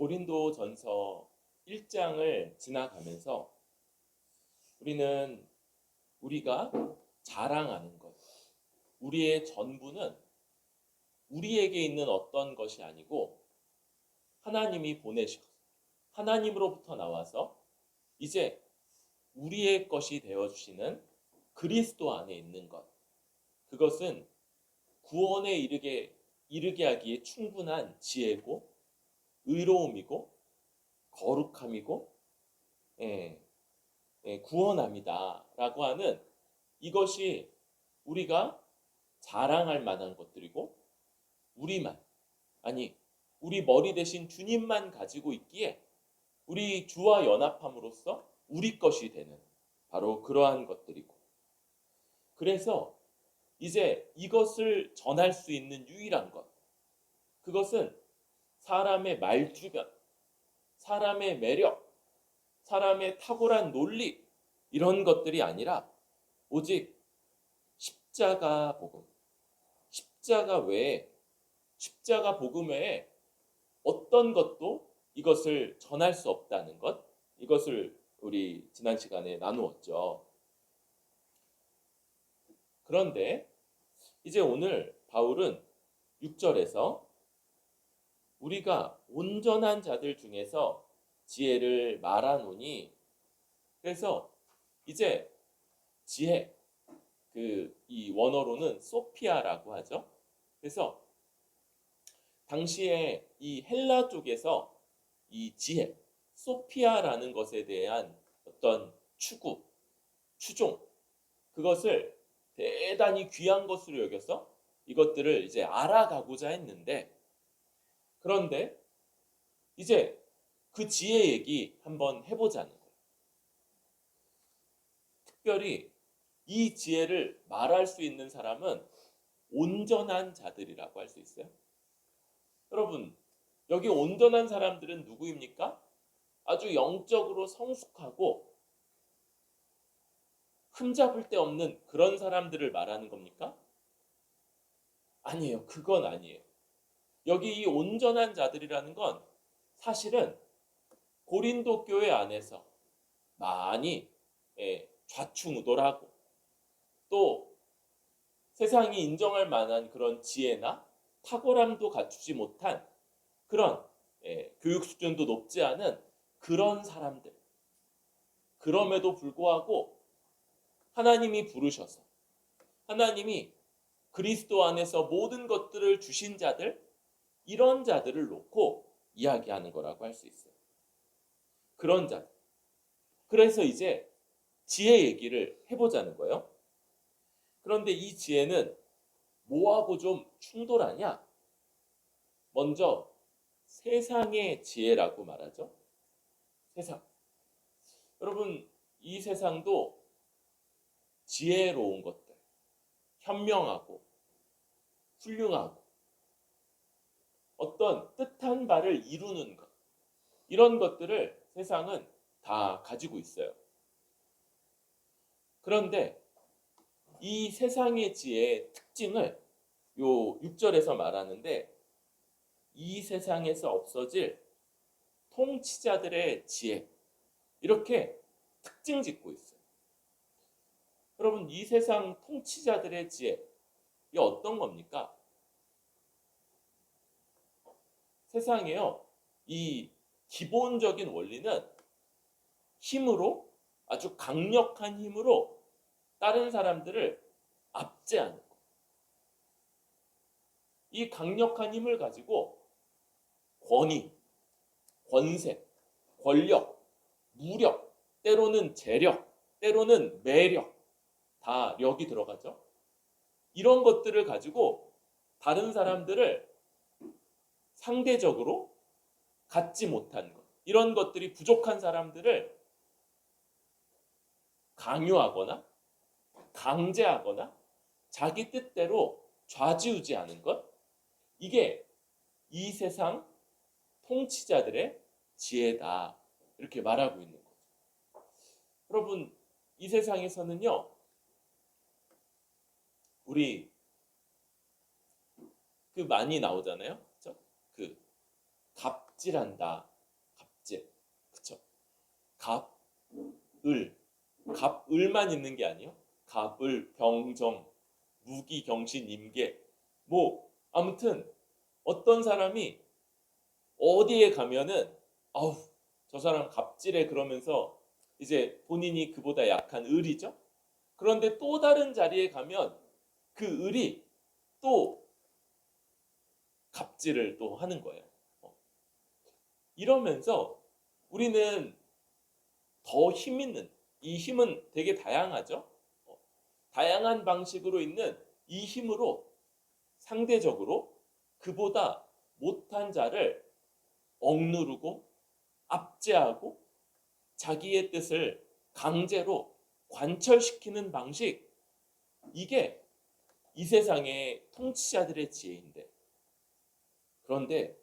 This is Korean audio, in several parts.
고린도전서 1장을 지나가면서 우리는 우리가 자랑하는 것, 우리의 전부는 우리에게 있는 어떤 것이 아니고 하나님이 보내셔서 하나님으로부터 나와서 이제 우리의 것이 되어주시는 그리스도 안에 있는 것, 그것은 구원에 이르게 하기에 충분한 지혜고 의로움이고 거룩함이고 예, 구원함이다라고 하는 이것이 우리가 자랑할 만한 것들이고 우리만, 아니 우리 머리 대신 주님만 가지고 있기에 우리 주와 연합함으로써 우리 것이 되는 바로 그러한 것들이고, 그래서 이제 이것을 전할 수 있는 유일한 것, 그것은 사람의 말주변, 사람의 매력, 사람의 탁월한 논리, 이런 것들이 아니라 오직 십자가 복음, 십자가 외에, 십자가 복음 외에 어떤 것도 이것을 전할 수 없다는 것, 이것을 우리 지난 시간에 나누었죠. 그런데 이제 오늘 바울은 6절에서 우리가 온전한 자들 중에서 지혜를 말하노니, 그래서 이제 지혜, 이 원어로는 소피아라고 하죠. 그래서 당시에 이 헬라 쪽에서 이 지혜, 소피아라는 것에 대한 어떤 추구, 추종, 그것을 대단히 귀한 것으로 여겨서 이것들을 이제 알아가고자 했는데, 그런데 이제 그 지혜 얘기 한번 해보자는 거예요. 특별히 이 지혜를 말할 수 있는 사람은 온전한 자들이라고 할 수 있어요. 여러분, 여기 온전한 사람들은 누구입니까? 아주 영적으로 성숙하고 흠잡을 데 없는 그런 사람들을 말하는 겁니까? 아니에요. 그건 아니에요. 여기 이 온전한 자들이라는 건 사실은 고린도 교회 안에서 많이 좌충우돌하고 또 세상이 인정할 만한 그런 지혜나 탁월함도 갖추지 못한 그런 교육 수준도 높지 않은 그런 사람들, 그럼에도 불구하고 하나님이 부르셔서 하나님이 그리스도 안에서 모든 것들을 주신 자들, 이런 자들을 놓고 이야기하는 거라고 할 수 있어요. 그런 자들. 그래서 이제 지혜 얘기를 해보자는 거예요. 그런데 이 지혜는 뭐하고 좀 충돌하냐? 먼저 세상의 지혜라고 말하죠. 세상. 여러분, 이 세상도 지혜로운 것들, 현명하고 훌륭하고 어떤 뜻한 바를 이루는 것, 이런 것들을 세상은 다 가지고 있어요. 그런데 이 세상의 지혜의 특징을 요 6절에서 말하는데, 이 세상에서 없어질 통치자들의 지혜, 이렇게 특징 짓고 있어요. 여러분, 이 세상 통치자들의 지혜, 이게 어떤 겁니까? 세상에요, 이 기본적인 원리는 힘으로, 아주 강력한 힘으로 다른 사람들을 압제하는 것. 이 강력한 힘을 가지고 권위, 권세, 권력, 무력, 때로는 재력, 때로는 매력, 다 력이 들어가죠. 이런 것들을 가지고 다른 사람들을 상대적으로 갖지 못한 것, 이런 것들이 부족한 사람들을 강요하거나 강제하거나 자기 뜻대로 좌지우지하는 것, 이게 이 세상 통치자들의 지혜다, 이렇게 말하고 있는 거죠. 여러분, 이 세상에서는요, 우리 많이 나오잖아요. 그렇죠? 갑질한다, 갑질, 그쵸? 갑, 을, 갑을만 있는 게 아니에요. 갑을, 병정, 무기, 경신, 임계. 뭐 아무튼 어떤 사람이 어디에 가면은 아우 저 사람 갑질해 그러면서 이제 본인이 그보다 약한 을이죠. 그런데 또 다른 자리에 가면 그 을이 또 갑질을 또 하는 거예요. 이러면서 우리는 더 힘 있는 이 힘은 되게 다양하죠. 다양한 방식으로 있는 이 힘으로 상대적으로 그보다 못한 자를 억누르고 압제하고 자기의 뜻을 강제로 관철시키는 방식, 이게 이 세상의 통치자들의 지혜인데, 그런데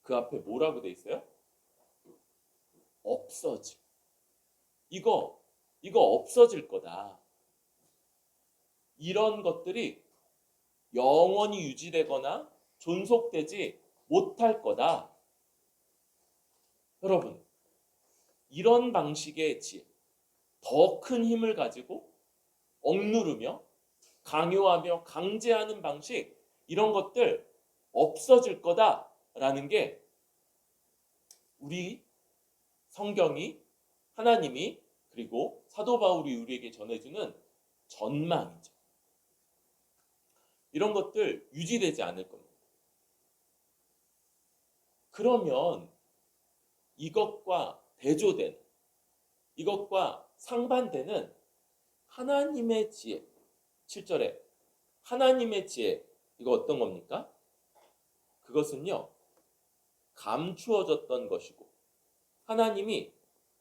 그 앞에 뭐라고 돼 있어요? 없어짐. 이거 없어질 거다. 이런 것들이 영원히 유지되거나 존속되지 못할 거다. 여러분, 이런 방식의 지혜, 더 큰 힘을 가지고 억누르며 강요하며 강제하는 방식, 이런 것들 없어질 거다라는 게 우리 성경이, 하나님이, 그리고 사도 바울이 우리에게 전해주는 전망이죠. 이런 것들 유지되지 않을 겁니다. 그러면 이것과 대조되는, 이것과 상반되는 하나님의 지혜, 7절에 하나님의 지혜, 이거 어떤 겁니까? 그것은요, 감추어졌던 것이고 하나님이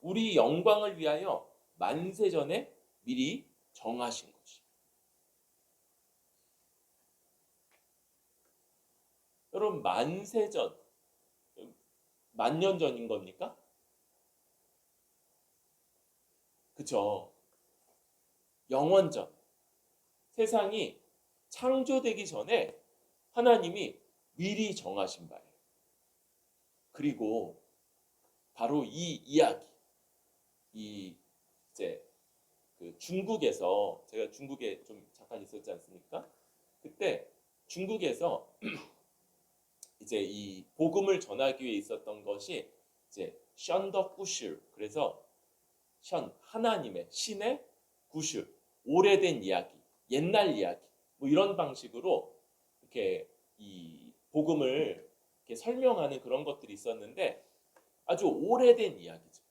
우리 영광을 위하여 만세전에 미리 정하신 것이. 여러분, 만세전, 만년 전인 겁니까? 그쵸? 영원전. 세상이 창조되기 전에 하나님이 미리 정하신 바예요. 그리고 바로 이 이야기, 이 이제 그 중국에서, 제가 중국에 좀 잠깐 있었지 않습니까? 그때 중국에서 이제 이 복음을 전하기 위해 있었던 것이 이제 션더 구슈, 그래서 션, 하나님의, 신의, 구슈, 오래된 이야기, 옛날 이야기, 뭐 이런 방식으로 이렇게 이 복음을 이렇게 설명하는 그런 것들이 있었는데, 아주 오래된 이야기죠.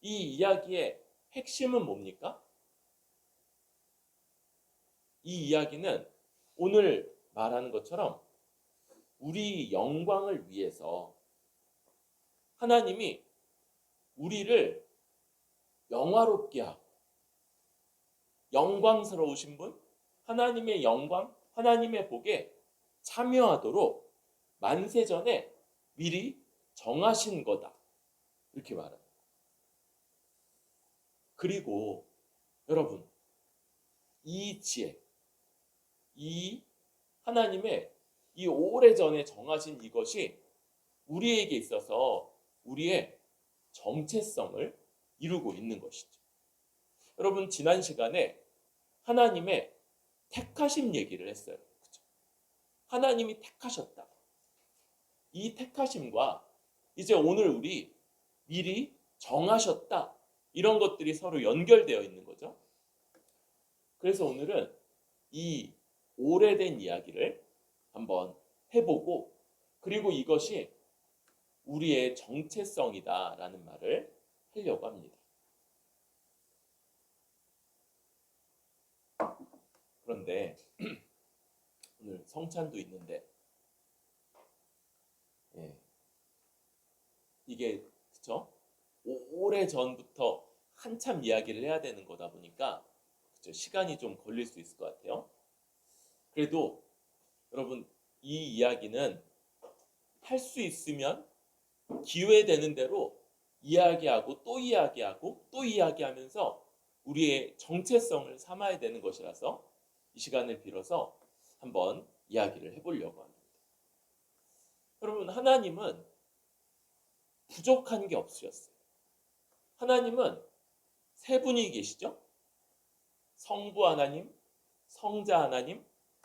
이 이야기의 핵심은 뭡니까? 이 이야기는 오늘 말하는 것처럼 우리 영광을 위해서 하나님이 우리를 영화롭게 하고, 영광스러우신 분, 하나님의 영광, 하나님의 복에 참여하도록 만세전에 미리 정하신 거다. 이렇게 말합니다. 그리고 여러분, 이 지혜, 이 하나님의 이 오래전에 정하신 이것이 우리에게 있어서 우리의 정체성을 이루고 있는 것이죠. 여러분, 지난 시간에 하나님의 택하심 얘기를 했어요. 그렇죠? 하나님이 택하셨다. 이 택하심과 이제 오늘 우리 미리 정하셨다. 이런 것들이 서로 연결되어 있는 거죠. 그래서 오늘은 이 오래된 이야기를 한번 해보고, 그리고 이것이 우리의 정체성이다라는 말을 하려고 합니다. 그런데 오늘 성찬도 있는데, 이게 그쵸? 오래 전부터 한참 이야기를 해야 되는 거다 보니까 그쵸? 시간이 좀 걸릴 수 있을 것 같아요. 그래도 여러분, 이 이야기는 할 수 있으면 기회 되는 대로 이야기하고 또 이야기하고 또 이야기하면서 우리의 정체성을 삼아야 되는 것이라서 이 시간을 빌어서 한번 이야기를 해보려고 합니다. 여러분, 하나님은 부족한 게 없으셨어요. 하나님은 세 분이 계시죠? 성부 하나님, 성자 하나님,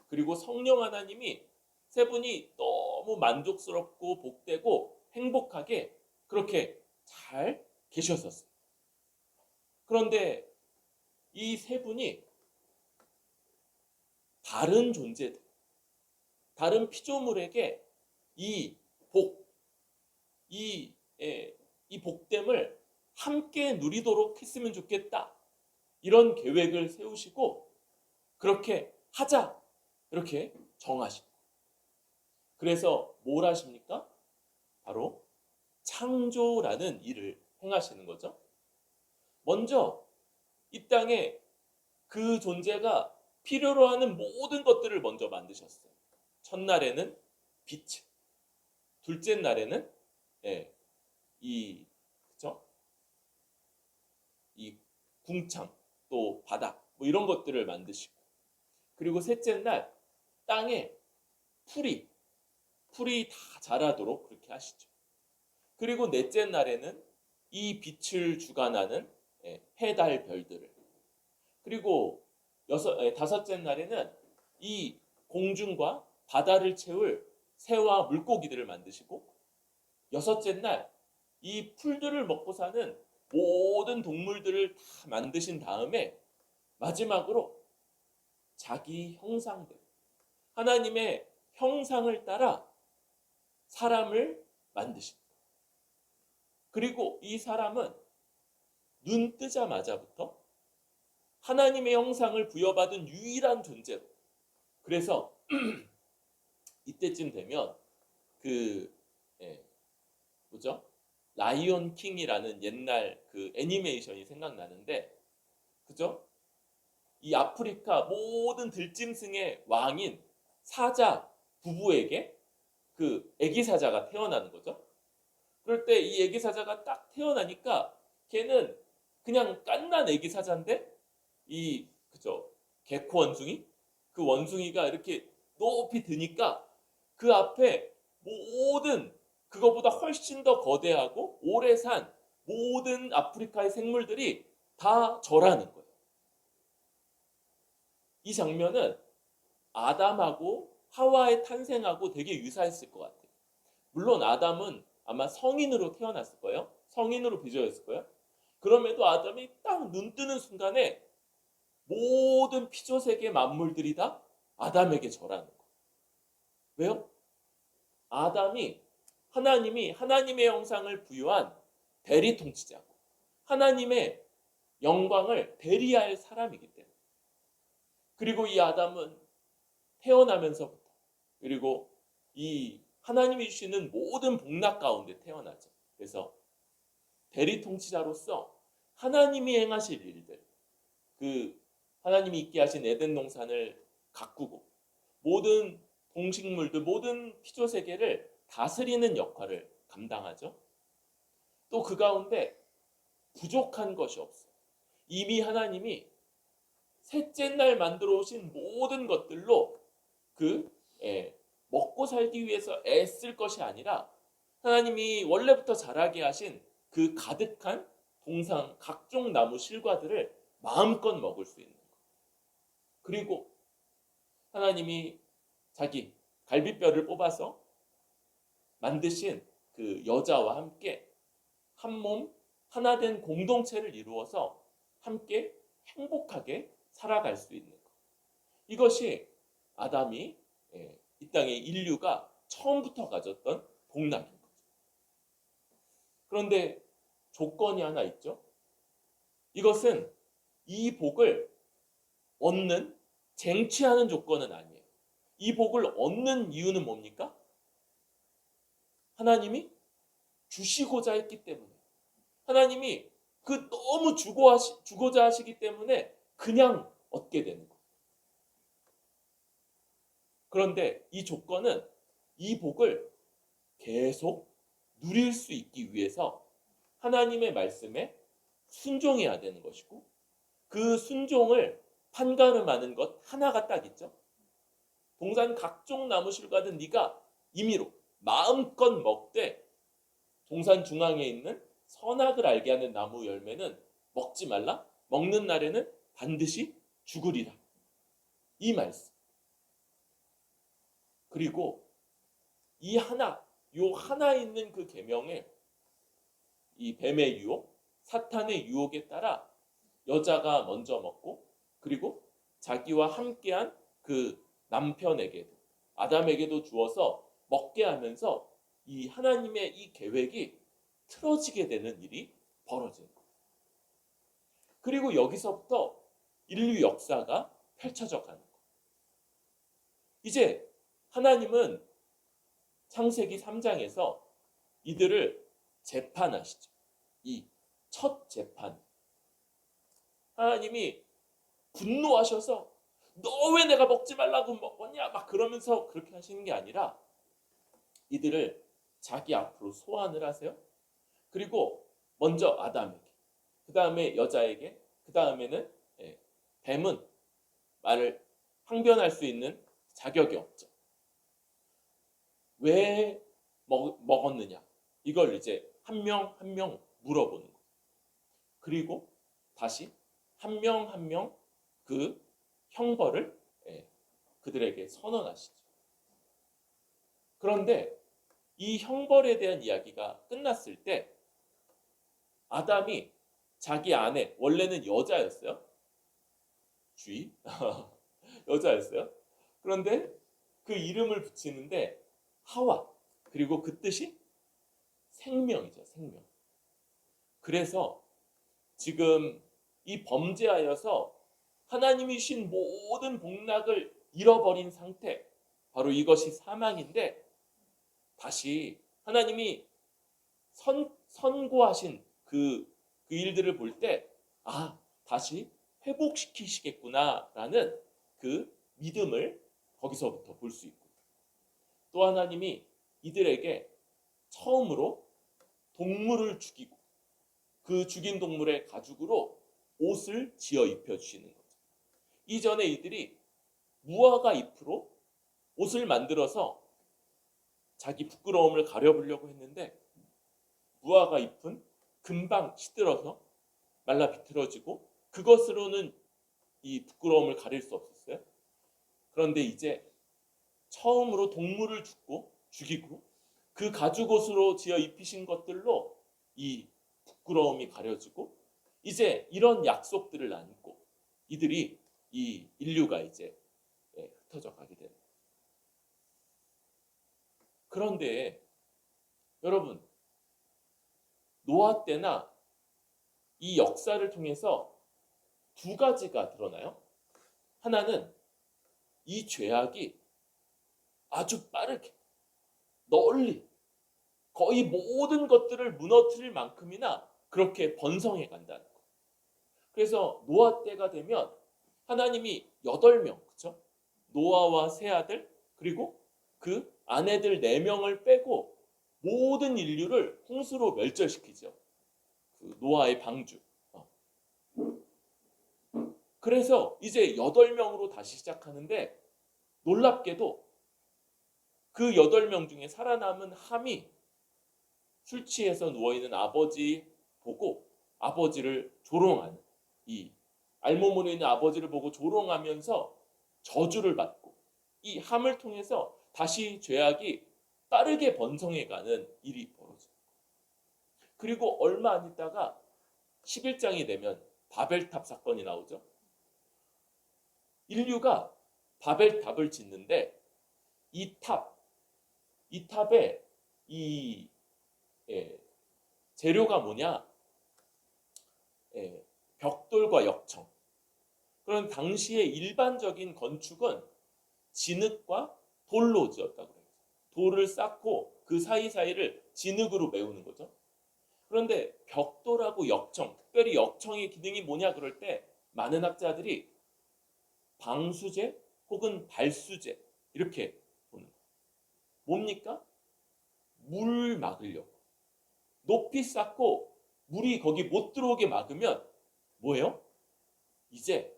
그리고 성령 하나님이 세 분이 너무 만족스럽고 복되고 행복하게 그렇게 잘 계셨었어요. 그런데 이 세 분이 다른 존재들, 다른 피조물에게 이 복, 이, 이 복됨을 함께 누리도록 했으면 좋겠다. 이런 계획을 세우시고 그렇게 하자. 이렇게 정하시고. 그래서 뭘 하십니까? 바로 창조라는 일을 행하시는 거죠. 먼저 이 땅에 그 존재가 필요로 하는 모든 것들을 먼저 만드셨어요. 첫날에는 빛, 둘째 날에는 이 그죠? 이 궁창, 또 바다, 뭐 이런 것들을 만드시고, 그리고 셋째 날 땅에 풀이 다 자라도록 그렇게 하시죠. 그리고 넷째 날에는 이 빛을 주관하는 해, 달, 별들을, 그리고 다섯째 날에는 이 공중과 바다를 채울 새와 물고기들을 만드시고, 여섯째 날 이 풀들을 먹고 사는 모든 동물들을 다 만드신 다음에 마지막으로 자기 형상대로 하나님의 형상을 따라 사람을 만드십니다. 그리고 이 사람은 눈 뜨자마자부터 하나님의 형상을 부여받은 유일한 존재로, 그래서 이때쯤 되면 그 뭐죠? 라이온 킹이라는 옛날 그 애니메이션이 생각나는데, 그죠? 이 아프리카 모든 들짐승의 왕인 사자 부부에게 그 애기 사자가 태어나는 거죠. 그럴 때 이 애기 사자가 딱 태어나니까 걔는 그냥 갓난 애기 사자인데, 이 그죠? 개코 원숭이, 그 원숭이가 이렇게 높이 드니까 그 앞에 모든 그거보다 훨씬 더 거대하고 오래 산 모든 아프리카의 생물들이 다 절하는 거예요. 이 장면은 아담하고 하와의 탄생하고 되게 유사했을 것 같아요. 물론 아담은 아마 성인으로 태어났을 거예요. 성인으로 빚어졌을 거예요. 그럼에도 아담이 딱 눈 뜨는 순간에 모든 피조세계 만물들이 다 아담에게 절하는 거예요. 왜요? 하나님이 하나님의 형상을 부여한 대리 통치자고, 하나님의 영광을 대리할 사람이기 때문에. 그리고 이 아담은 태어나면서부터, 그리고 이 하나님이 주시는 모든 복락 가운데 태어나죠. 그래서 대리 통치자로서 하나님이 행하실 일들, 그 하나님이 있게 하신 에덴 동산을 가꾸고 모든 동식물들, 모든 피조 세계를 다스리는 역할을 감당하죠. 또 그 가운데 부족한 것이 없어요. 이미 하나님이 셋째 날 만들어 오신 모든 것들로 그 먹고 살기 위해서 애쓸 것이 아니라 하나님이 원래부터 자라게 하신 그 가득한 동상 각종 나무 실과들을 마음껏 먹을 수 있는 것. 그리고 하나님이 자기 갈비뼈를 뽑아서 만드신 그 여자와 함께 한 몸 하나 된 공동체를 이루어서 함께 행복하게 살아갈 수 있는 것. 이것이 아담이 이 땅의 인류가 처음부터 가졌던 복락인 거죠. 그런데 조건이 하나 있죠. 이것은 이 복을 얻는 쟁취하는 조건은 아니에요. 이 복을 얻는 이유는 뭡니까? 하나님이 주시고자 했기 때문에, 하나님이 그 너무 주고자 하시기 때문에 그냥 얻게 되는 거예요. 그런데 이 조건은 이 복을 계속 누릴 수 있기 위해서 하나님의 말씀에 순종해야 되는 것이고, 그 순종을 판가름하는 것 하나가 딱 있죠. 동산 각종 나무 실과든 네가 임의로 마음껏 먹되 동산 중앙에 있는 선악을 알게 하는 나무 열매는 먹지 말라. 먹는 날에는 반드시 죽으리라. 이 말씀. 그리고 요 하나 있는 그 계명에 이 뱀의 유혹, 사탄의 유혹에 따라 여자가 먼저 먹고 그리고 자기와 함께한 그 남편에게도 아담에게도 주어서 먹게 하면서 이 하나님의 이 계획이 틀어지게 되는 일이 벌어진 거예요. 그리고 여기서부터 인류 역사가 펼쳐져 가는 거예요. 이제 하나님은 창세기 3장에서 이들을 재판하시죠. 이 첫 재판. 하나님이 분노하셔서 너 왜 내가 먹지 말라고 먹었냐 막 그러면서 그렇게 하시는 게 아니라 이들을 자기 앞으로 소환을 하세요. 그리고 먼저 아담에게, 그 다음에 여자에게, 그 다음에는 뱀은 말을 항변할 수 있는 자격이 없죠. 왜 먹었느냐 이걸 이제 한 명 한 명 물어보는 거예요. 그리고 다시 한 명 한 명 그 형벌을 그들에게 선언하시죠. 그런데 이 형벌에 대한 이야기가 끝났을 때 아담이 자기 아내, 원래는 여자였어요. 주의 여자였어요. 그런데 그 이름을 붙이는데 하와, 그리고 그 뜻이 생명이죠. 생명. 그래서 지금 이 범죄하여서 하나님이 주신 모든 복락을 잃어버린 상태, 바로 이것이 사망인데 다시 하나님이 선고하신 그 일들을 볼 때 다시 회복시키시겠구나라는 그 믿음을 거기서부터 볼 수 있고, 또 하나님이 이들에게 처음으로 동물을 죽이고 그 죽인 동물의 가죽으로 옷을 지어 입혀주시는 거죠. 이전에 이들이 무화과 잎으로 옷을 만들어서 자기 부끄러움을 가려보려고 했는데 무화과 잎은 금방 시들어서 말라 비틀어지고 그것으로는 이 부끄러움을 가릴 수 없었어요. 그런데 이제 처음으로 동물을 죽이고 그 가죽옷으로 지어 입히신 것들로 이 부끄러움이 가려지고 이제 이런 약속들을 안고 이들이 이 인류가 이제 흩어져 가게 되는 거예요. 그런데 여러분, 노아 때나 이 역사를 통해서 두 가지가 드러나요. 하나는 이 죄악이 아주 빠르게 널리 거의 모든 것들을 무너뜨릴 만큼이나 그렇게 번성해 간다는 거. 그래서 노아 때가 되면 하나님이 8명, 그렇죠? 노아와 세 아들 그리고 그 아내들 4명을 빼고 모든 인류를 홍수로 멸절시키죠. 그 노아의 방주. 그래서 이제 8명으로 다시 시작하는데 놀랍게도 그 8명 중에 살아남은 함이 술 취해서 누워있는 아버지 보고 아버지를 조롱하는, 이 알몸으로 있는 아버지를 보고 조롱하면서 저주를 받고 이 함을 통해서 다시 죄악이 빠르게 번성해가는 일이 벌어져요. 그리고 얼마 안 있다가 11장이 되면 바벨탑 사건이 나오죠. 인류가 바벨탑을 짓는데 이 탑에 이 재료가 뭐냐? 벽돌과 역청. 그런 당시의 일반적인 건축은 진흙과 돌로 지었다고 해요. 돌을 쌓고 그 사이사이를 진흙으로 메우는 거죠. 그런데 벽돌하고 역청, 특별히 역청의 기능이 뭐냐 그럴 때 많은 학자들이 방수제 혹은 발수제 이렇게 보는 거예요. 뭡니까? 물 막으려고. 높이 쌓고 물이 거기 못 들어오게 막으면 뭐예요? 이제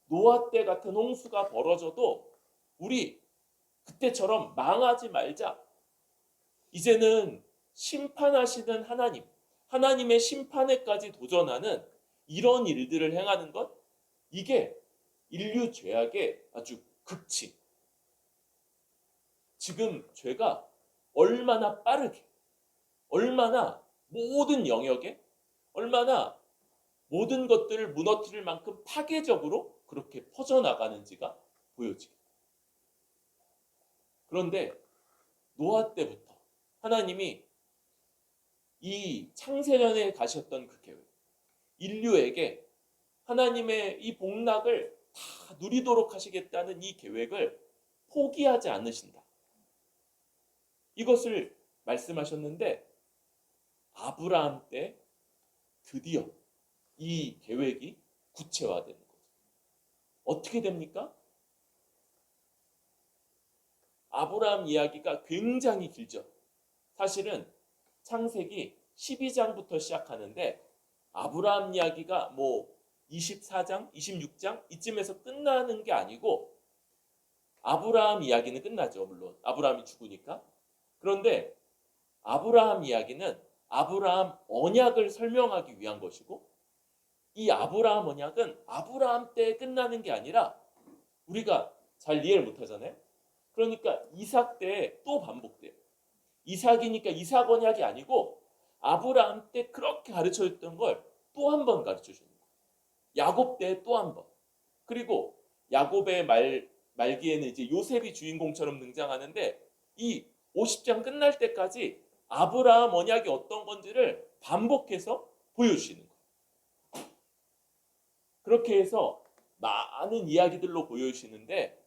노아 때 같은 홍수가 벌어져도 우리 그때처럼 망하지 말자. 이제는 심판하시는 하나님, 하나님의 심판에까지 도전하는 이런 일들을 행하는 것, 이게 인류 죄악의 아주 극치. 지금 죄가 얼마나 빠르게, 얼마나 모든 영역에, 얼마나 모든 것들을 무너뜨릴 만큼 파괴적으로 그렇게 퍼져나가는지가 보여지게. 그런데 노아 때부터 하나님이 이 창세전에 가셨던 그 계획, 인류에게 하나님의 이 복락을 다 누리도록 하시겠다는 이 계획을 포기하지 않으신다. 이것을 말씀하셨는데 아브라함 때 드디어 이 계획이 구체화되는 거죠. 어떻게 됩니까? 아브라함 이야기가 굉장히 길죠. 사실은 창세기 12장부터 시작하는데 아브라함 이야기가 뭐 24장, 26장 이쯤에서 끝나는 게 아니고 아브라함 이야기는 끝나죠. 물론 아브라함이 죽으니까. 그런데 아브라함 이야기는 아브라함 언약을 설명하기 위한 것이고 이 아브라함 언약은 아브라함 때 끝나는 게 아니라 우리가 잘 이해를 못하잖아요. 그러니까 이삭 때 또 반복돼요. 이삭이니까 이삭 언약이 아니고 아브라함 때 그렇게 가르쳐줬던 걸 또 한 번 가르쳐주는 거예요. 야곱 때 또 한 번. 그리고 야곱의 말기에는 이제 요셉이 주인공처럼 등장하는데 이 50장 끝날 때까지 아브라함 언약이 어떤 건지를 반복해서 보여주시는 거예요. 그렇게 해서 많은 이야기들로 보여주시는데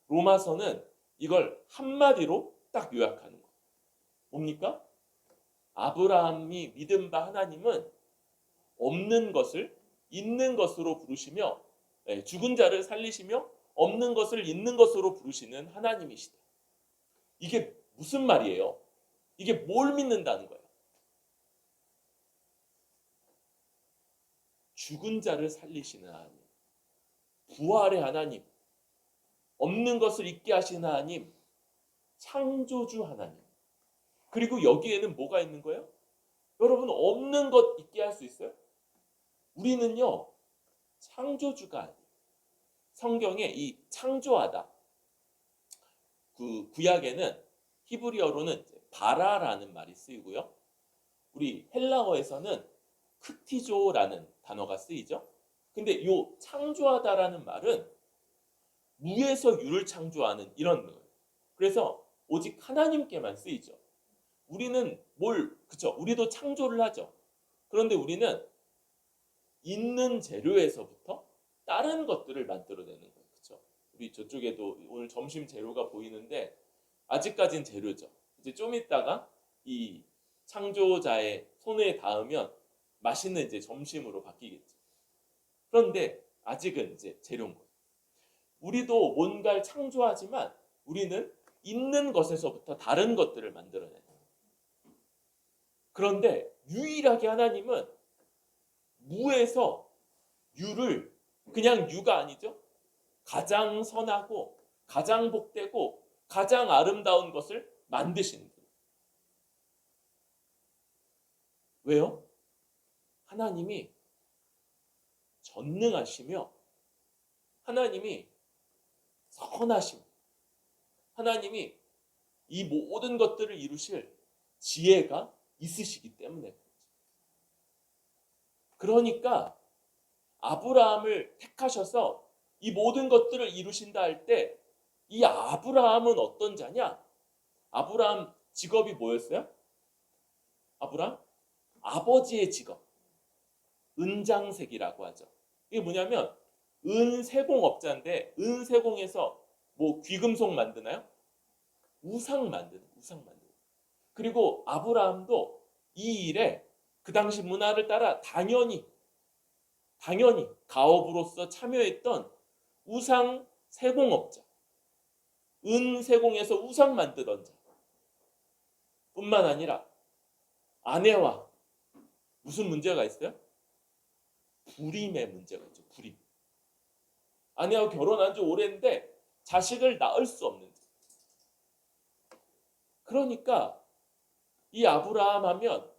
로마서는 이걸 한마디로 딱 요약하는 거예요. 뭡니까? 아브라함이 믿은 바 하나님은 없는 것을 있는 것으로 부르시며 죽은 자를 살리시며 없는 것을 있는 것으로 부르시는 하나님이시다. 이게 무슨 말이에요? 이게 뭘 믿는다는 거예요? 죽은 자를 살리시는 하나님, 부활의 하나님, 없는 것을 있게 하시는 하나님, 창조주 하나님. 그리고 여기에는 뭐가 있는 거예요? 여러분 없는 것 있게 할 수 있어요? 우리는요 창조주가 아니에요. 성경에 이 창조하다 그 구약에는 히브리어로는 바라라는 말이 쓰이고요. 우리 헬라어에서는 크티조라는 단어가 쓰이죠. 근데 요 창조하다라는 말은 무에서 유를 창조하는 이런 거예요. 그래서 오직 하나님께만 쓰이죠. 우리는 그쵸? 우리도 창조를 하죠. 그런데 우리는 있는 재료에서부터 다른 것들을 만들어내는 거예요. 그쵸? 우리 저쪽에도 오늘 점심 재료가 보이는데 아직까진 재료죠. 이제 좀 있다가 이 창조자의 손에 닿으면 맛있는 이제 점심으로 바뀌겠죠. 그런데 아직은 이제 재료인 거예요. 우리도 뭔가를 창조하지만 우리는 있는 것에서부터 다른 것들을 만들어내는 거예요. 그런데 유일하게 하나님은 무에서 유를 그냥 유가 아니죠. 가장 선하고 가장 복되고 가장 아름다운 것을 만드시는 거예요. 왜요? 하나님이 전능하시며 하나님이 선하시며 하나님이 이 모든 것들을 이루실 지혜가 있으시기 때문에 그러니까 아브라함을 택하셔서 이 모든 것들을 이루신다 할 때 이 아브라함은 어떤 자냐? 아브라함 직업이 뭐였어요? 아브라함? 아버지의 직업. 은장색이라고 하죠. 이게 뭐냐면 은세공업자인데 은세공에서 뭐 귀금속 만드나요? 우상 만드는. 그리고 아브라함도 이 일에 그 당시 문화를 따라 당연히 가업으로서 참여했던 우상 세공업자, 은세공에서 우상 만드던 자 뿐만 아니라 아내와 무슨 문제가 있어요? 불임의 문제가 있죠. 불임. 아내와 결혼한 지 오래인데 자식을 낳을 수 없는 자. 그러니까 이 아브라함 하면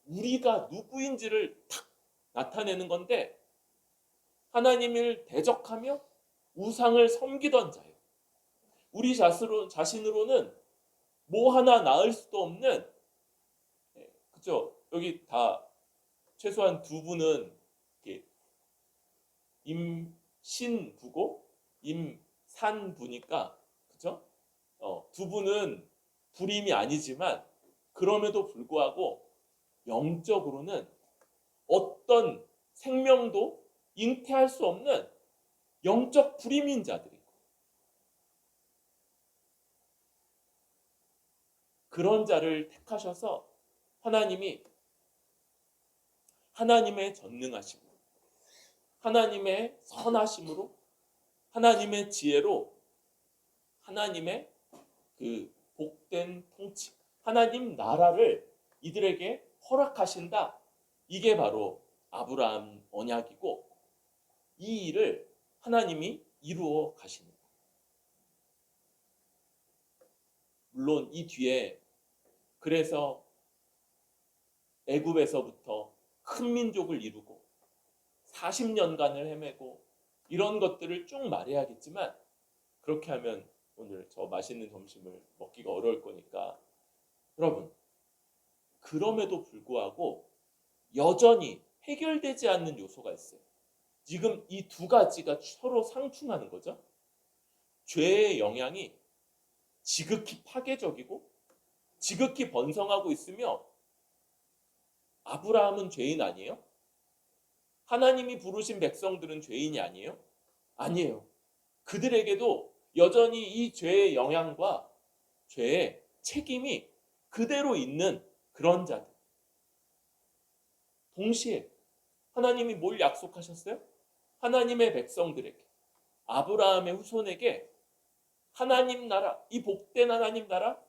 우리가 누구인지를 탁 나타내는 건데 하나님을 대적하며 우상을 섬기던 자예요. 우리 자신으로는 뭐 하나 낳을 수도 없는, 그죠? 여기 다 최소한 두 분은 임신부고 임산부니까, 그죠? 두 분은 불임이 아니지만 그럼에도 불구하고 영적으로는 어떤 생명도 잉태할 수 없는 영적 불임인 자들이고, 그런 자를 택하셔서 하나님이 하나님의 전능하심으로, 하나님의 선하심으로, 하나님의 지혜로, 하나님의 그 복된 통치, 하나님 나라를 이들에게 허락하신다. 이게 바로 아브라함 언약이고, 이 일을 하나님이 이루어 가시는 거예요. 물론 이 뒤에 그래서 애굽에서부터 큰 민족을 이루고 40년간을 헤매고 이런 것들을 쭉 말해야겠지만, 그렇게 하면 오늘 저 맛있는 점심을 먹기가 어려울 거니까, 여러분, 그럼에도 불구하고 여전히 해결되지 않는 요소가 있어요. 지금 이 두 가지가 서로 상충하는 거죠. 죄의 영향이 지극히 파괴적이고 지극히 번성하고 있으며, 아브라함은 죄인 아니에요? 하나님이 부르신 백성들은 죄인이 아니에요? 아니에요. 그들에게도 여전히 이 죄의 영향과 죄의 책임이 그대로 있는 그런 자들. 동시에 하나님이 뭘 약속하셨어요? 하나님의 백성들에게, 아브라함의 후손에게 하나님 나라, 이 복된 하나님 나라,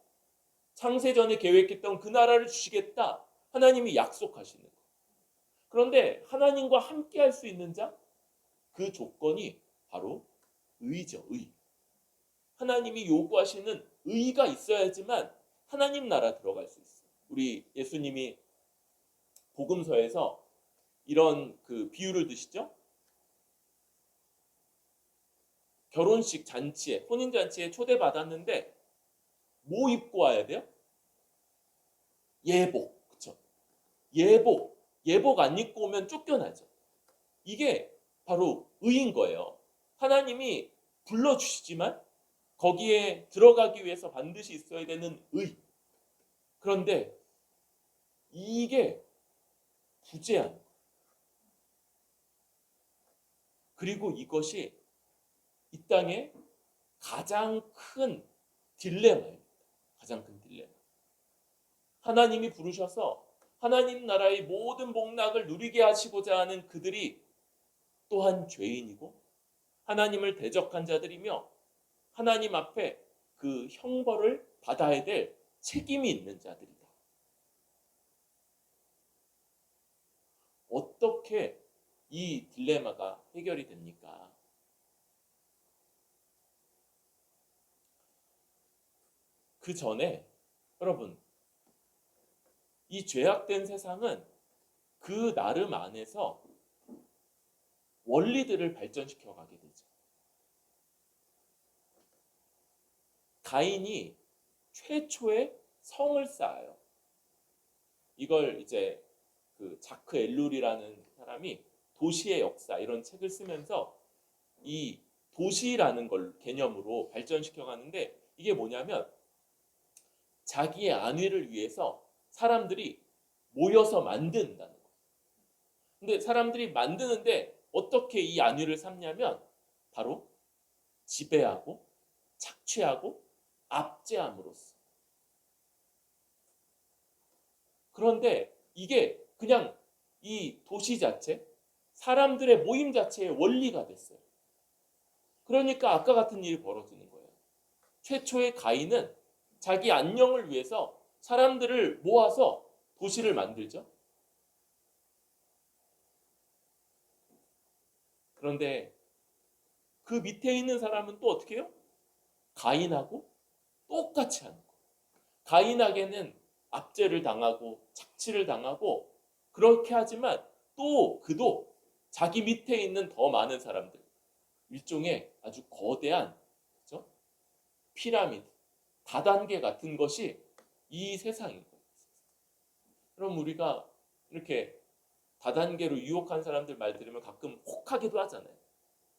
창세전에 계획했던 그 나라를 주시겠다. 하나님이 약속하시는 거예요. 그런데 하나님과 함께 할 수 있는 자, 그 조건이 바로 의죠. 의. 하나님이 요구하시는 의가 있어야지만 하나님 나라 들어갈 수 있어요. 우리 예수님이 복음서에서 이런 그 비유를 드시죠. 결혼식 잔치에, 혼인 잔치에 초대받았는데 뭐 입고 와야 돼요? 예복. 그렇죠? 예복 안 입고 오면 쫓겨나죠. 이게 바로 의인 거예요. 하나님이 불러주시지만 거기에 들어가기 위해서 반드시 있어야 되는 의. 그런데 이게 부재한 거예요. 그리고 이것이 이 땅의 가장 큰 딜레마입니다. 가장 큰 딜레마. 하나님이 부르셔서 하나님 나라의 모든 복락을 누리게 하시고자 하는 그들이 또한 죄인이고 하나님을 대적한 자들이며 하나님 앞에 그 형벌을 받아야 될 책임이 있는 자들이다. 어떻게 이 딜레마가 해결이 됩니까? 그 전에 여러분, 이 죄악된 세상은 그 나름 안에서 원리들을 발전시켜 가게 되죠. 가인이 최초의 성을 쌓아요. 이걸 이제 그 자크 엘룰이라는 사람이 도시의 역사 이런 책을 쓰면서 이 도시라는 걸 개념으로 발전시켜 가는데, 이게 뭐냐면 자기의 안위를 위해서 사람들이 모여서 만든다는 거예요. 근데 사람들이 만드는데 어떻게 이 안위를 삼냐면 바로 지배하고 착취하고 압제함으로써. 그런데 이게 그냥 이 도시 자체, 사람들의 모임 자체의 원리가 됐어요. 그러니까 아까 같은 일이 벌어지는 거예요. 최초의 가인은 자기 안녕을 위해서 사람들을 모아서 도시를 만들죠. 그런데 그 밑에 있는 사람은 또 어떻게 해요? 가인하고 똑같이 하는 거예요. 가인에게는 압제를 당하고 착취를 당하고 그렇게 하지만 또 그도 자기 밑에 있는 더 많은 사람들, 일종의 아주 거대한, 그죠? 피라미드, 다단계 같은 것이 이 세상인 거예요. 그럼 우리가 이렇게 다단계로 유혹한 사람들 말 들으면 가끔 혹하기도 하잖아요.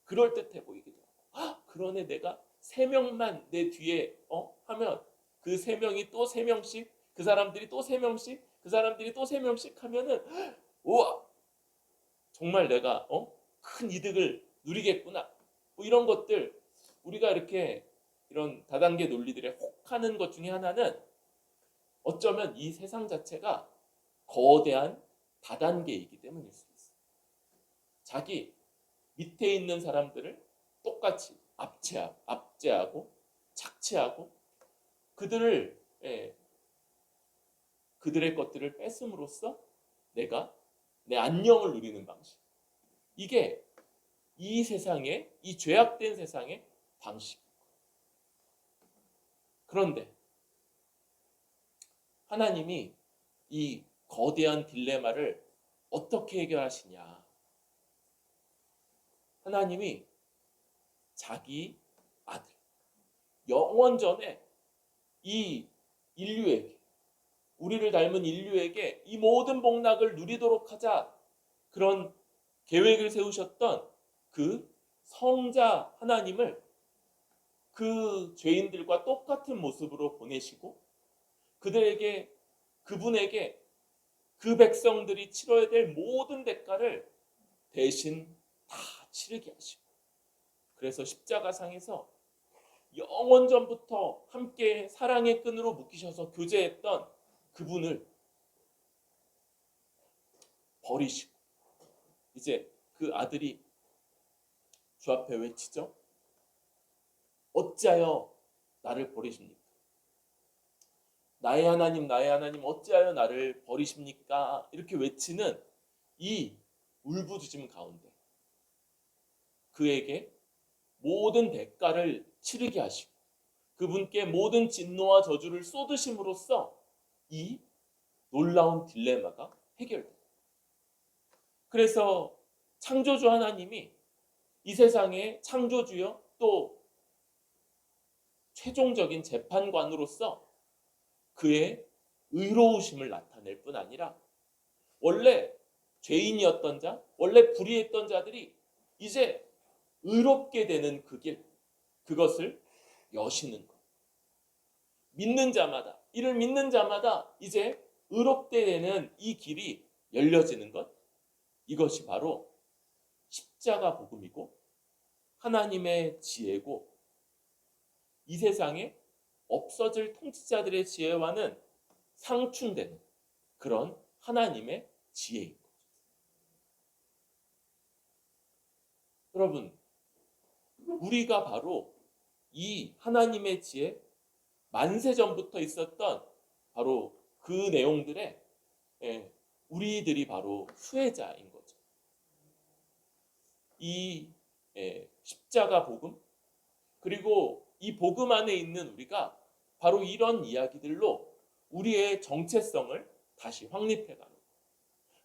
그럴듯해 보이기도 하고, 아, 그러네, 내가 세 명만 내 뒤에 하면 그 세 명이 또 세 명씩, 그 사람들이 또 세 명씩, 그 사람들이 또 세 명씩 하면은, 우와, 정말 내가 큰 이득을 누리겠구나. 뭐 이런 것들, 우리가 이렇게 이런 다단계 논리들에 혹하는 것 중에 하나는 어쩌면 이 세상 자체가 거대한 다단계이기 때문일 수 있어요. 자기 밑에 있는 사람들을 똑같이 압제하고 착취하고 그들을 그들의 것들을 뺏음으로써 내가 내 안녕을 누리는 방식. 이게 이 세상의, 이 죄악된 세상의 방식. 그런데 하나님이 이 거대한 딜레마를 어떻게 해결하시냐? 하나님이 자기 아들, 영원전에 이 인류에게, 우리를 닮은 인류에게 이 모든 복락을 누리도록 하자, 그런 계획을 세우셨던 그 성자 하나님을 그 죄인들과 똑같은 모습으로 보내시고 그분에게 그 백성들이 치러야 될 모든 대가를 대신 다 치르게 하시고, 그래서 십자가상에서 영원전부터 함께 사랑의 끈으로 묶이셔서 교제했던 그분을 버리시고, 이제 그 아들이 주 앞에 외치죠. 어찌하여 나를 버리십니까? 나의 하나님, 나의 하나님, 어찌하여 나를 버리십니까? 이렇게 외치는 이 울부짖음 가운데 그에게 모든 대가를 치르게 하시고 그분께 모든 진노와 저주를 쏟으심으로써 이 놀라운 딜레마가 해결됩니다. 그래서 창조주 하나님이 이 세상의 창조주여 또 최종적인 재판관으로서 그의 의로우심을 나타낼 뿐 아니라 원래 죄인이었던 자, 원래 불의했던 자들이 이제 의롭게 되는 그 길, 그것을 여시는 것. 믿는 자마다, 이를 믿는 자마다 이제 의롭게 되는 이 길이 열려지는 것. 이것이 바로 십자가 복음이고 하나님의 지혜고 이 세상에 없어질 통치자들의 지혜와는 상충되는 그런 하나님의 지혜인 거죠. 여러분, 우리가 바로 이 하나님의 지혜, 만세 전부터 있었던 바로 그 내용들의 우리들이 바로 수혜자인 거죠. 이 십자가 복음, 그리고 이 복음 안에 있는 우리가 바로 이런 이야기들로 우리의 정체성을 다시 확립해가는 거예요.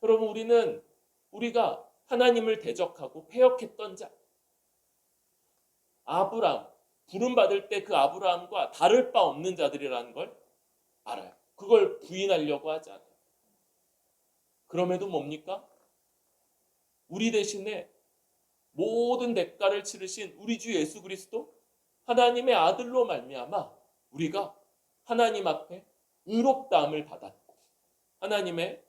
여러분, 우리가 하나님을 대적하고 패역했던 자, 아브람, 부름받을 때 그 아브라함과 다를 바 없는 자들이라는 걸 알아요. 그걸 부인하려고 하지 않아요. 그럼에도 뭡니까? 우리 대신에 모든 대가를 치르신 우리 주 예수 그리스도, 하나님의 아들로 말미암아 우리가 하나님 앞에 의롭다함을 받았고 하나님의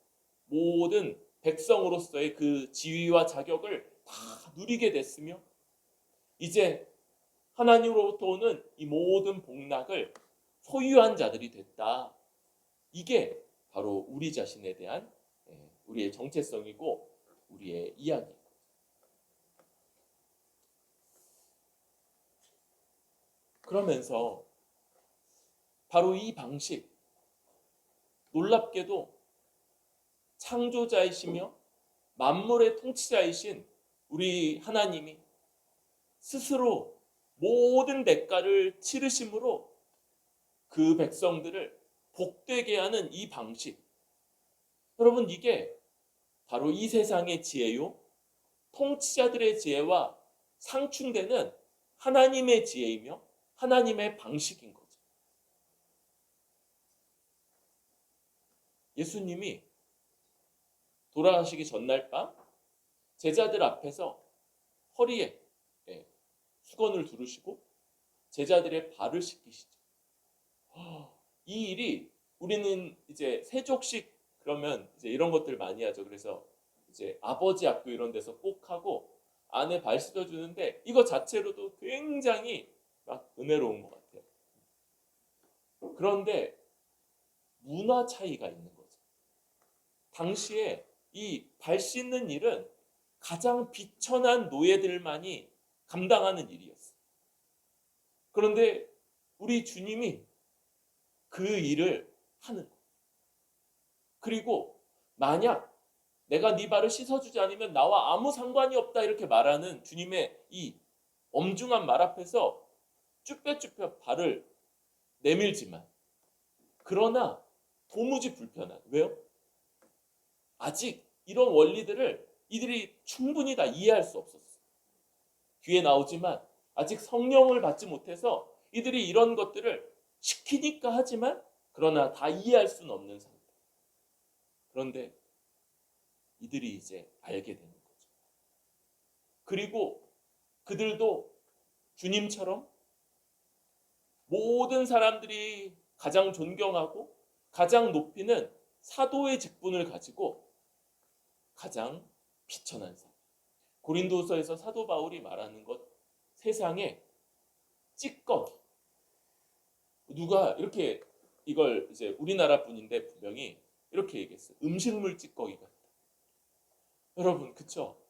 모든 백성으로서의 그 지위와 자격을 다 누리게 됐으며 이제 하나님으로부터 오는 이 모든 복락을 소유한 자들이 됐다. 이게 바로 우리 자신에 대한 우리의 정체성이고 우리의 이야기입니다. 그러면서 바로 이 방식, 놀랍게도 창조자이시며 만물의 통치자이신 우리 하나님이 스스로 모든 대가를 치르심으로 그 백성들을 복되게 하는 이 방식, 여러분 이게 바로 이 세상의 지혜요, 통치자들의 지혜와 상충되는 하나님의 지혜이며 하나님의 방식인 거죠. 예수님이 돌아가시기 전날 밤 제자들 앞에서 허리에 수건을 두르시고 제자들의 발을 씻기시죠. 이 일이 우리는 이제 세족식 그러면 이제 이런 것들 많이 하죠. 그래서 이제 아버지 학교 이런 데서 꼭 하고 안에 발 씻어주는데 이거 자체로도 굉장히 막 은혜로운 것 같아요. 그런데 문화 차이가 있는 거죠. 당시에 이 발 씻는 일은 가장 비천한 노예들만이 감당하는 일이었어요. 그런데 우리 주님이 그 일을 하는 거예요. 그리고 만약 내가 네 발을 씻어주지 않으면 나와 아무 상관이 없다 이렇게 말하는 주님의 이 엄중한 말 앞에서 쭈뼛쭈뼛 발을 내밀지만, 그러나 도무지 불편한, 왜요? 아직 이런 원리들을 이들이 충분히 다 이해할 수 없었어요. 뒤에 나오지만 아직 성령을 받지 못해서 이들이 이런 것들을 시키니까 하지만 그러나 다 이해할 수는 없는 상태. 그런데 이들이 이제 알게 되는 거죠. 그리고 그들도 주님처럼 모든 사람들이 가장 존경하고 가장 높이는 사도의 직분을 가지고 가장 비천한 삶. 고린도서에서 사도 바울이 말하는 것, 세상에 찌꺼기. 누가 이렇게 이걸 이제 우리나라 분인데 분명히 이렇게 얘기했어요. 음식물 찌꺼기 같다. 여러분, 그쵸?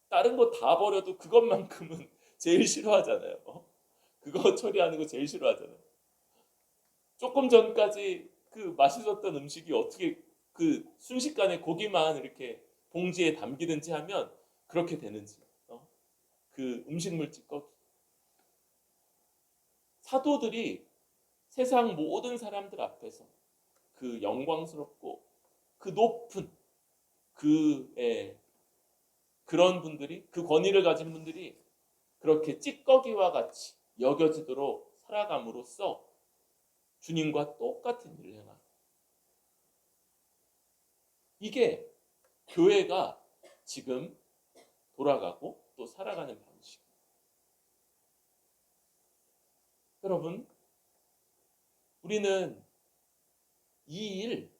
다른 거 다 버려도 그것만큼은 제일 싫어하잖아요. 그거 처리하는 거 제일 싫어하잖아요. 조금 전까지 그 맛있었던 음식이 어떻게 그 순식간에 고기만 이렇게 봉지에 담기든지 하면 그렇게 되는지. 그 음식물 찌꺼기. 사도들이 세상 모든 사람들 앞에서 그 영광스럽고 그 높은 그런 분들이, 그 권위를 가진 분들이 그렇게 찌꺼기와 같이 여겨지도록 살아감으로써 주님과 똑같은 일을 행하는, 이게 교회가 지금 돌아가고 또 살아가는 방식. 여러분, 우리는 이 일,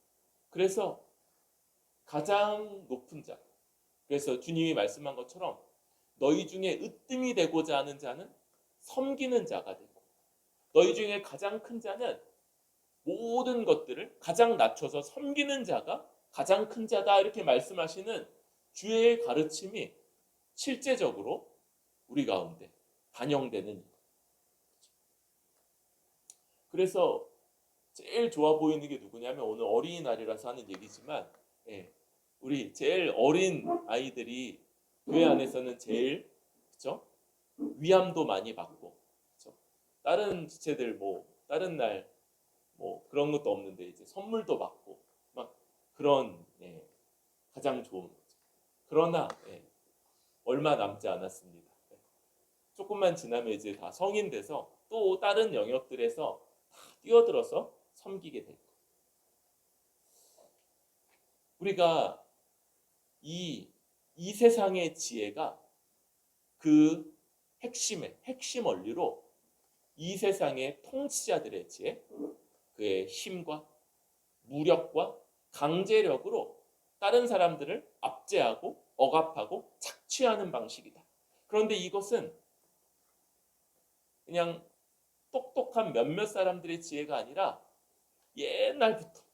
그래서 가장 높은 자, 그래서 주님이 말씀한 것처럼 너희 중에 으뜸이 되고자 하는 자는 섬기는 자가 되고, 너희 중에 가장 큰 자는 모든 것들을 가장 낮춰서 섬기는 자가 가장 큰 자다, 이렇게 말씀하시는 주의 가르침이 실제적으로 우리 가운데 반영되는 일. 그래서 제일 좋아 보이는 게 누구냐면, 오늘 어린이날이라서 하는 얘기지만, 우리 제일 어린 아이들이 교회 안에서는 제일, 그렇죠? 위함도 많이 받고, 그렇죠? 다른 지체들 뭐 다른 날 뭐 그런 것도 없는데 이제 선물도 받고 막 그런, 가장 좋은 거죠. 그러나 얼마 남지 않았습니다. 조금만 지나면 이제 다 성인 돼서 또 다른 영역들에서 다 뛰어들어서 섬기게 될 거예요. 우리가 이 세상의 지혜가 그 핵심 원리로 이 세상의 통치자들의 지혜, 그의 힘과 무력과 강제력으로 다른 사람들을 압제하고 억압하고 착취하는 방식이다. 그런데 이것은 그냥 똑똑한 몇몇 사람들의 지혜가 아니라 옛날부터,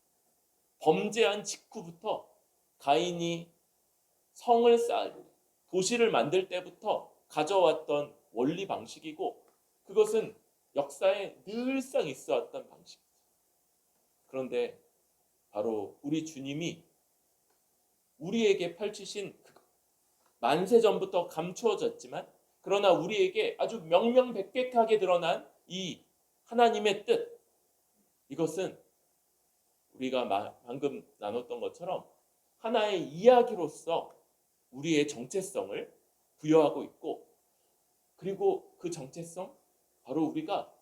범죄한 직후부터 가인이 성을 쌓고 도시를 만들 때부터 가져왔던 원리 방식이고, 그것은 역사에 늘상 있어왔던 방식이죠. 그런데 바로 우리 주님이 우리에게 펼치신 만세 전부터 감추어졌지만 그러나 우리에게 아주 명명백백하게 드러난 이 하나님의 뜻, 이것은 우리가 방금 나눴던 것처럼 하나의 이야기로서 우리의 정체성을 부여하고 있고, 그리고 그 정체성, 바로 우리가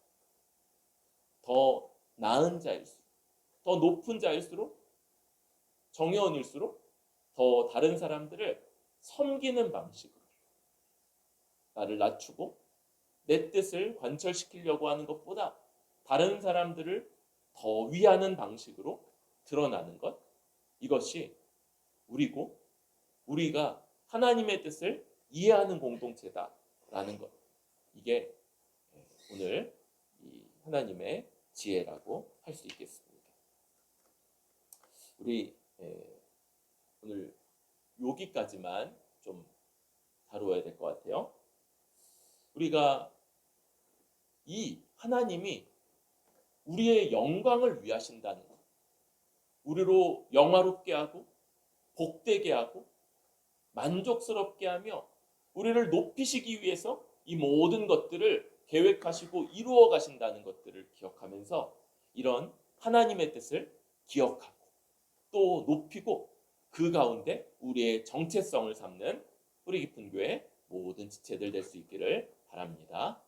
더 나은 자일수록, 더 높은 자일수록, 정의원일수록 더 다른 사람들을 섬기는 방식으로 나를 낮추고 내 뜻을 관철시키려고 하는 것보다 다른 사람들을 더 위하는 방식으로 드러나는 것, 이것이 우리고 우리가 하나님의 뜻을 이해하는 공동체다라는 것, 이게 오늘 이 하나님의 지혜라고 할 수 있겠습니다. 우리 오늘 여기까지만 좀 다루어야 될 것 같아요. 우리가 이 하나님이 우리의 영광을 위하신다는 것, 우리로 영화롭게 하고 복되게 하고 만족스럽게 하며 우리를 높이시기 위해서 이 모든 것들을 계획하시고 이루어 가신다는 것들을 기억하면서 이런 하나님의 뜻을 기억하고 또 높이고 그 가운데 우리의 정체성을 삼는 뿌리 깊은 교회 모든 지체들 될 수 있기를 바랍니다.